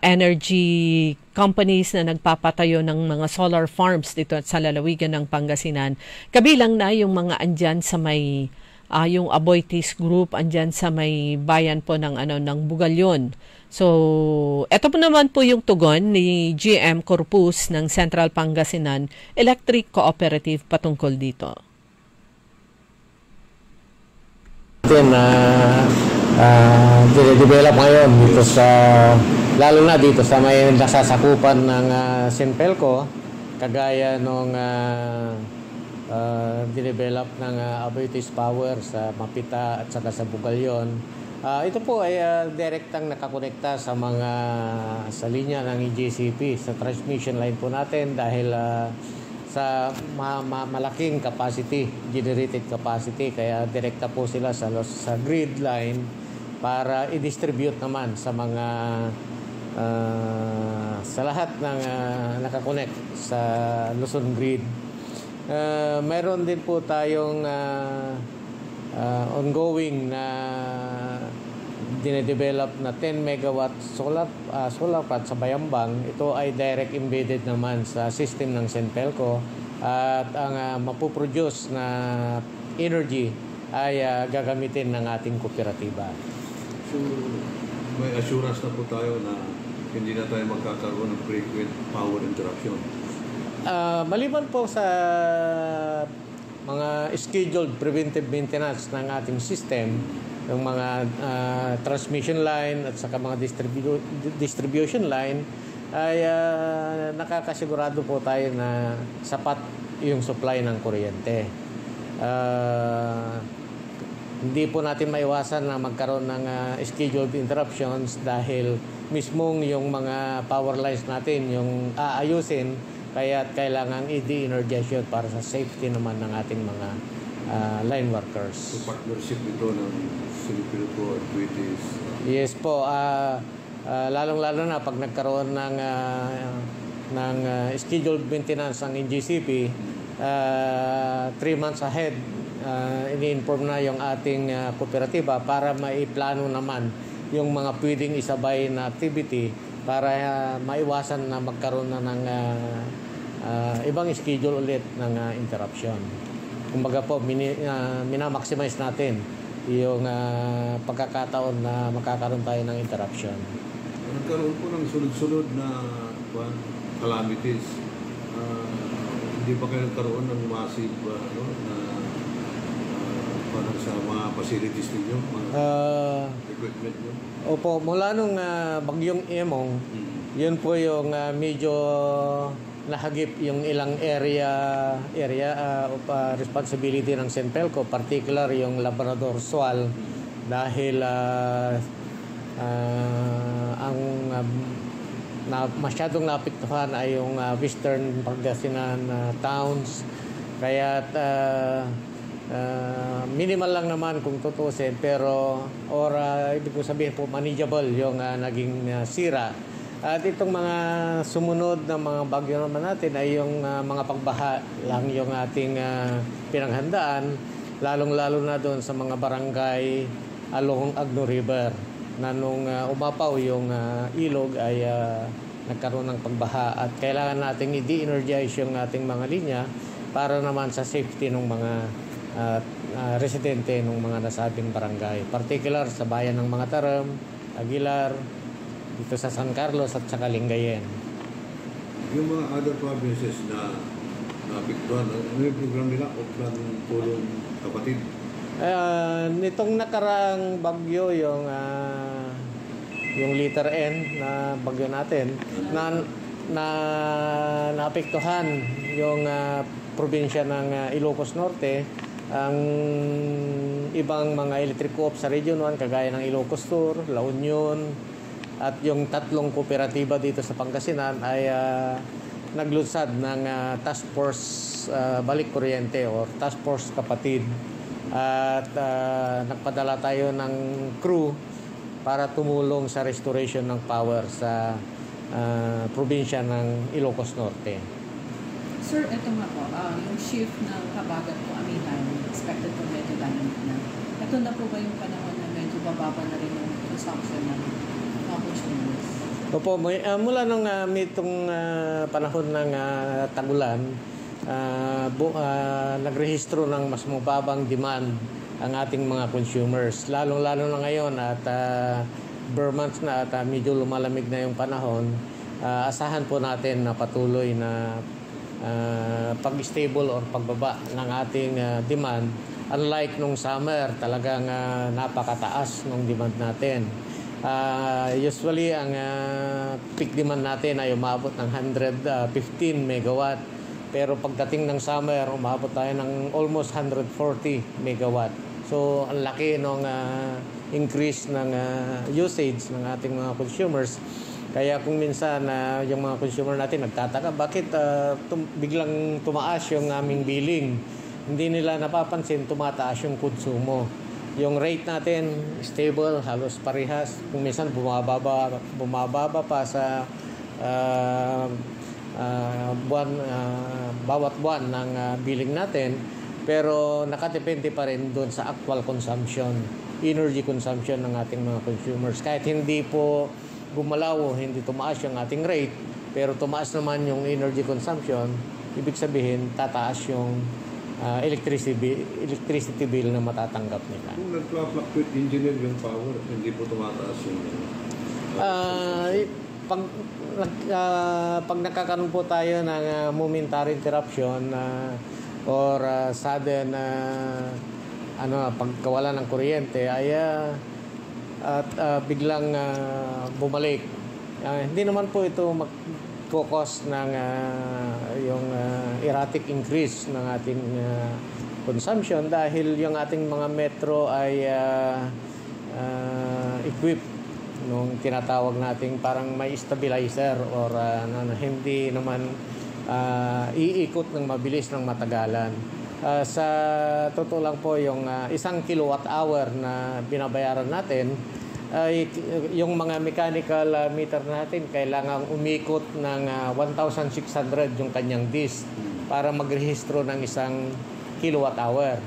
energy companies na nagpapatayo ng mga solar farms dito sa lalawigan ng Pangasinan. Kabilang na yung mga andyan sa may yung Aboitiz Group andyan sa may bayan po ng Bugalyon. So, ito po naman po yung tugon ni GM Corpus ng Central Pangasinan Electric Cooperative patungkol dito. Dinedevelop ngayon dito lalo na dito sa may nasasakupan ng Senpelco, kagaya nung dinevelop ng Aboitiz Power sa Mapita at saka sa Bugalyon. Ito po ay direktang nakakonekta sa linya ng EJCP, sa transmission line po natin dahil sa malaking capacity, generated capacity, kaya direkta po sila sa grid line para i-distribute naman sa mga sa lahat ng nakakonect sa Luzon grid. Meron din po tayong ongoing na dinedevelop na 10 megawatt solar plant sa Bayambang. Ito ay direct embedded naman sa system ng Senpelco at ang mapuproduce na energy ay gagamitin ng ating kooperatiba. So, may assurance na po tayo na hindi na tayo magkakaroon ng frequent power interruption? Maliban po sa mga scheduled preventive maintenance ng ating system, yung mga transmission line at saka mga distribution line, ay nakakasigurado po tayo na sapat yung supply ng kuryente. Hindi po natin maiwasan na magkaroon ng scheduled interruptions dahil mismong yung mga power lines natin yung aayusin, kaya kailangan i-de-energize yun para sa safety naman ng ating mga line workers. So partnership ito ng Senpelco at Aboitiz? Yes po. Lalong-lalo na pag nagkaroon ng scheduled maintenance ang NGCP, 3 months ahead, ini-inform na yung ating kooperatiba para maiplano naman yung mga pwedeng isabay na activity para maiwasan na magkaroon na ng ibang schedule ulit ng interruption. Kumbaga po, minamaximize natin yung pagkakataon na magkakaroon tayo ng interruption. Nagkaroon po ng sunod-sunod na calamities. Hindi pa kayo nagkaroon ng massive parang sa mga facilities ninyo, mga equipment nyo? Opo, mula nung bagyong Emong, yun po yung medyo nahagip yung ilang area of responsibility ng Senpelco, particular yung Labrador Sual, dahil ang masyadong napiktuhan ay yung Western Pangasinan towns, kaya minimal lang naman kung tutusin, pero ibig ko sabihin po manageable yung naging sira. At itong mga sumunod na mga bagyo naman natin ay yung mga pagbaha lang yung ating pinanghandaan. lalong-lalo na doon sa mga barangay along Agno River na nung umapaw yung ilog ay nagkaroon ng pagbaha at kailangan nating i-de-energize yung ating mga linya para naman sa safety ng mga residente ng mga nasabing barangay. Particular sa bayan ng mga Taram, Aguilar, dito sa San Carlos at saka Lingayen. Yung mga other provinces na naapektuhan, ano yung program nila? O plan tulong kapatid? Nitong nakaraang bagyo, yung letter N na bagyo natin, na naapektuhan yung probinsya ng Ilocos Norte, ang ibang mga electric co-op sa Region 1, kagaya ng Ilocos Sur, La Union, at yung 3 kooperatiba dito sa Pangasinan ay naglunsad ng Task Force Balik Kuryente or Task Force Kapatid. At nagpadala tayo ng crew para tumulong sa restoration ng power sa probinsya ng Ilocos Norte. Sir, ito nga po, yung shift ng Habagat po Amihan, expected po medyo dynamic na. Ito na po ba yung panahon na medyo bababa na rin yung consumption ng consumers? Opo, mula nung itong panahon ng tagulan, nagrehistro ng mas mababang demand ang ating mga consumers. Lalong-lalo na ngayon at bare months na at medyo lumalamig na yung panahon, asahan po natin na patuloy na pag-stable or pagbaba ng ating demand. Unlike nung summer, talagang napakataas ng demand natin. Usually, ang peak demand natin ay umabot ng 115 megawatt. Pero pagdating ng summer, umabot tayo ng almost 140 megawatt. So, ang laki ng increase ng usage ng ating mga consumers. Kaya kung minsan yung mga consumer natin nagtataka, bakit biglang tumaas yung aming billing? Hindi nila napapansin, tumataas yung konsumo. Yung rate natin, stable, halos parehas. Kung minsan bumababa pa sa bawat buwan ng billing natin, pero nakadepende pa rin doon sa actual consumption, energy consumption ng ating mga consumers. Kahit hindi po gumalaw, hindi tumaas yung ating rate, pero tumaas naman yung energy consumption, ibig sabihin tataas yung electricity bill na matatanggap nila. Kung nagpa-fluctuate engineer yung power, hindi po tumataas yung pag nakakaroon po tayo ng momentary interruption or sudden pagkawala ng kuryente ay at biglang bumalik. Hindi naman po ito mag-focus ng yung erratic increase ng ating consumption dahil yung ating mga metro ay equipped nung tinatawag nating parang may stabilizer or hindi naman iikot ng mabilis ng matagalan. Sa totoo lang po, yung 1 kilowatt hour na binabayaran natin, ay yung mga mechanical meter natin kailangang umikot ng 1,600 yung kanyang disk para magrehistro ng 1 kilowatt hour.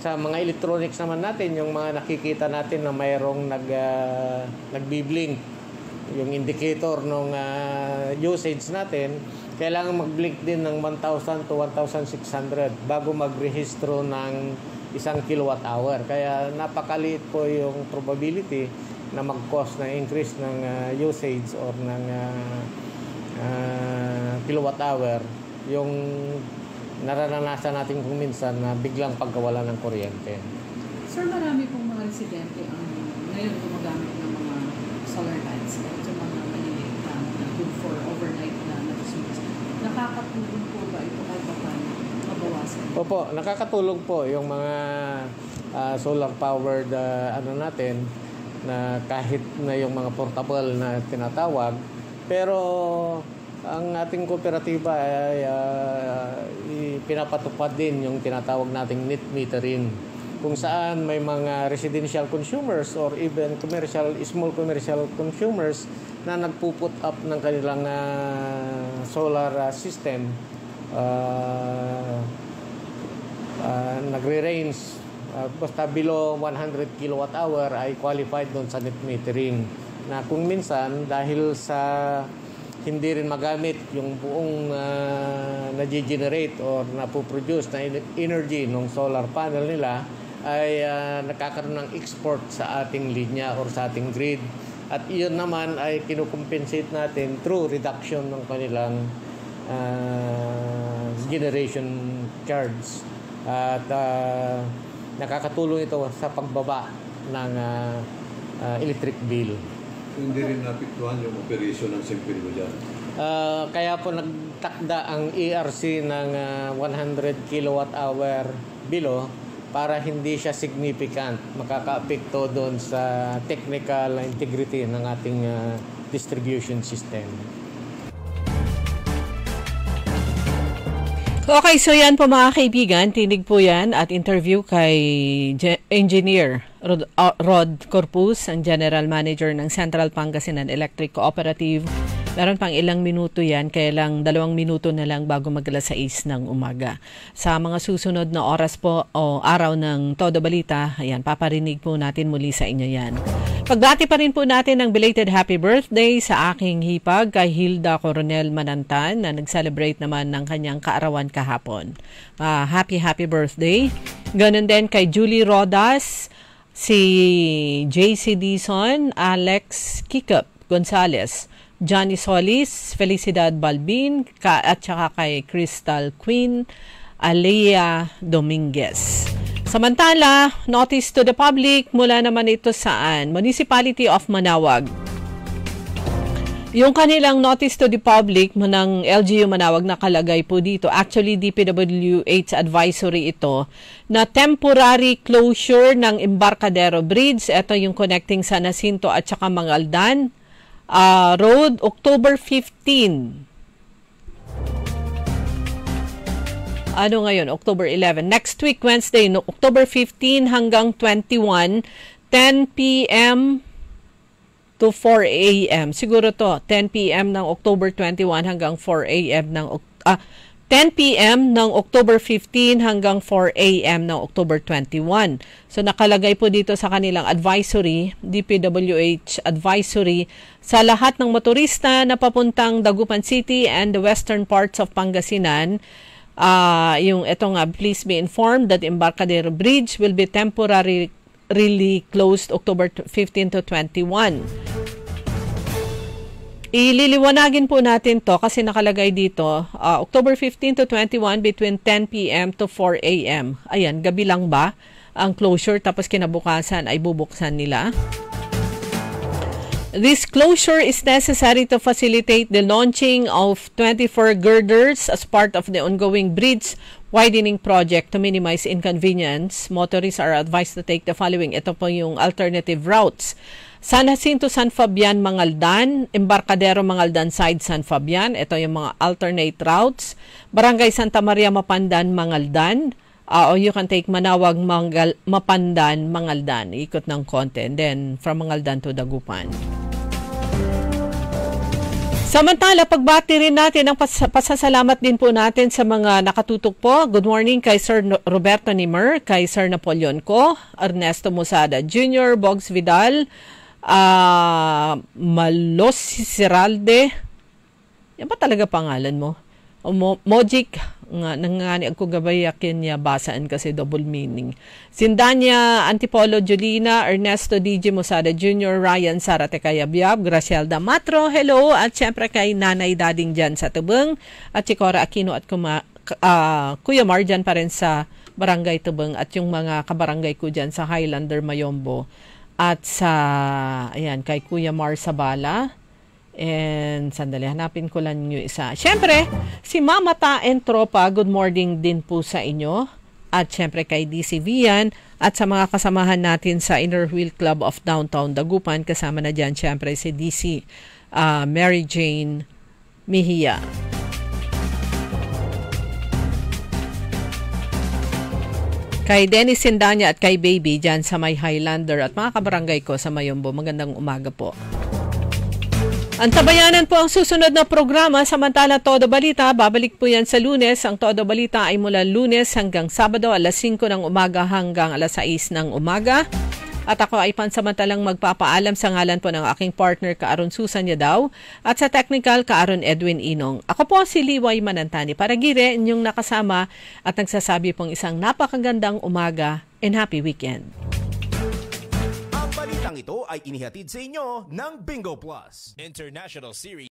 Sa mga electronics naman natin, yung mga nakikita natin na mayroong nagbiblink, yung indicator ng usage natin, kailangan mag-blink din ng 1,000 to 1,600 bago magrehistro ng 1 kilowatt hour. Kaya napakaliit po yung probability na mag-cause ng increase ng usage or ng kilowatt hour yung naranasan natin kung minsan na biglang pagkawala ng kuryente. Sir, marami pong mga residente ang ngayon gumagamit ng mga solar lights at yung mga maliliit na good for overnight na nasusunod. Nakakatulong po ba ito kahit paano mabawasan? Opo, nakakatulong po yung mga solar-powered natin na kahit na yung mga portable na tinatawag. Pero ang ating kooperatiba ay pinapatupad din yung tinatawag nating net metering, kung saan may mga residential consumers or even small commercial consumers na nagpuput up ng kanilang solar system nagre-range basta below 100 kilowatt hour ay qualified doon sa net metering. Na kung minsan dahil sa hindi rin magamit yung buong na-generate or napoproduce na energy ng solar panel nila, ay nakakaroon ng export sa ating linya or sa ating grid. At iyon naman ay kinukompensate natin through reduction ng kanilang generation charge. At nakakatulong ito sa pagbaba ng electric bill. Hindi rin napiktuhan yung operation ng Sempirgo dyan? Kaya po nagtakda ang ERC ng 100 kilowatt hour below para hindi siya significant, makaka-apekto doon sa technical integrity ng ating distribution system. Okay, so yan po mga kaibigan, tinig po yan at interview kay Engineer Rod Corpus, ang General Manager ng Central Pangasinan Electric Cooperative. Meron pang ilang minuto yan, kaya lang 2 minuto na lang bago mag-alas 6 ng umaga. Sa mga susunod na oras po o araw ng Todo Balita, ayan, paparinig po natin muli sa inyo yan. Pagbati pa rin po natin ng belated happy birthday sa aking hipag kay Hilda Coronel Manantan na nag-celebrate naman ng kanyang kaarawan kahapon. Happy birthday. Ganun din kay Julie Rodas, si JC Dison, Alex Kikap Gonzales, Johnny Solis, Felicidad Balbin, at saka kay Crystal Queen, Alea Dominguez. Samantala, notice to the public mula naman ito saan? Municipality of Manawag. Yung kanilang notice to the public ng LGU Manawag nakalagay po dito. Actually, DPWH advisory ito na temporary closure ng Embarcadero Bridge. Ito yung connecting San Jacinto at saka Mangaldan Road, October 15. Ano ngayon? October 11. Next week, Wednesday, no, October 15 hanggang 21, 10 p.m. to 4 a.m. Siguro to, 10 p.m. ng October 21 hanggang 4 a.m. ng 10 p.m. ng October 15 hanggang 4 a.m. ng October 21. So nakalagay po dito sa kanilang advisory, DPWH advisory, sa lahat ng motorista na papuntang Dagupan City and the western parts of Pangasinan. Yung ito nga, please be informed that Embarcadero Bridge will be temporarily closed October 15 to 21. Ililiwanagin po natin to kasi nakalagay dito, October 15 to 21 between 10 p.m. to 4 a.m. Ayan, gabi lang ba ang closure tapos kinabukasan ay bubuksan nila? This closure is necessary to facilitate the launching of 24 girders as part of the ongoing bridge widening project to minimize inconvenience. Motorists are advised to take the following. Ito po yung alternative routes. San Jacinto, San Fabian, Mangaldan, Embarcadero, Mangaldan Side, San Fabian. Ito yung mga alternate routes. Barangay Santa Maria, Mapandan, Mangaldan. Or you can take Manawag, Mapandan, Mangaldan. Ikot ng konti. And then from Mangaldan to Dagupan. Samantala, pagbati rin natin ang pasasalamat din po natin sa mga nakatutok po. Good morning kay Sir Roberto Nimer, kay Sir Napoleon Co, Ernesto Musada Jr., Bogs Vidal, Malos Siralde. Yan ba talaga pangalan mo? Mojic, nangani ako gabayakin niya, basaan kasi double meaning. Sindanya Antipolo Julina, Ernesto DJ Musada Jr., Ryan Sarate Kayabyab, Gracielda Matro, hello, at syempre kay Nanay Dading dyan sa Tubeng, at si Cora Aquino at Kuya Mar dyan pa rin sa Barangay Tubeng, at yung mga kabarangay ko dyan sa Highlander Mayombo, at sa, ayan, kay Kuya Mar Sabala. And sandali, hanapin ko lang yung isa. Siyempre, si Mama Ta and Tropa, good morning din po sa inyo. At siyempre kay DC Vian at sa mga kasamahan natin sa Inner Wheel Club of Downtown Dagupan. Kasama na dyan siyempre si DC Mary Jane Mejia. Kay Dennis Sindanya at kay Baby dyan sa may Highlander at mga kabarangay ko sa Mayombo. Magandang umaga po. Antabayanan po ang susunod na programa, samantala Todo Balita, babalik po yan sa Lunes. Ang Todo Balita ay mula Lunes hanggang Sabado, alas 5 ng umaga hanggang alas 6 ng umaga. At ako ay pansamantalang magpapaalam sa ngalan po ng aking partner Kaaron Susan Yadaw at sa technical Kaaron Edwin Inong. Ako po si Liway Manantani, Paragire, inyong nakasama at nagsasabi pong isang napakagandang umaga and happy weekend. Ang balitang ito ay inihatid sa inyo ng Bingo Plus International Series.